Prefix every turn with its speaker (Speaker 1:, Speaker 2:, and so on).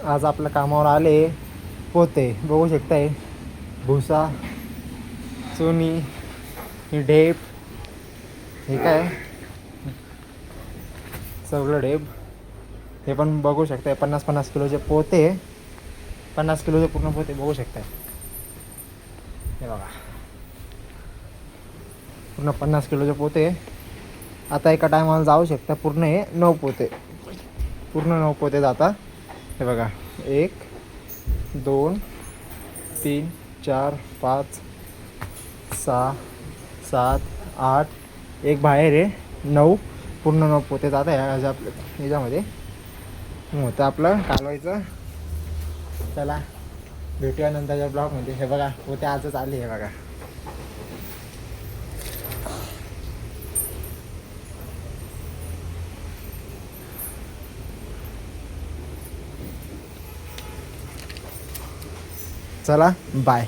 Speaker 1: आज आपल्या कामावर आले पोते बघू शकताय. भुसा, चुनी, ही ढेप, हे काय सगळं ढेप. हे पण बघू शकताय 50-50 किलोचे पोते, 50 किलोचे पूर्ण पोते बघू शकताय. हे बघा पूर्ण 50 किलोचे पोते. आता एका टायमाला जाऊ शकता पूर्ण हे 9 पोते, पूर्ण 9 पोते जातात. हे बघा 1 2 3 4 5 6 7 8 एक बाहेर आहे 9, पूर्ण 9 पोते जात आहे ह्याच्यामध्ये. होतं आपलं कालवायचं. चला भेटूया नंतरच्या ब्लॉगमध्ये. हे बघा पोते आजच आले. हे बघा चला बाय.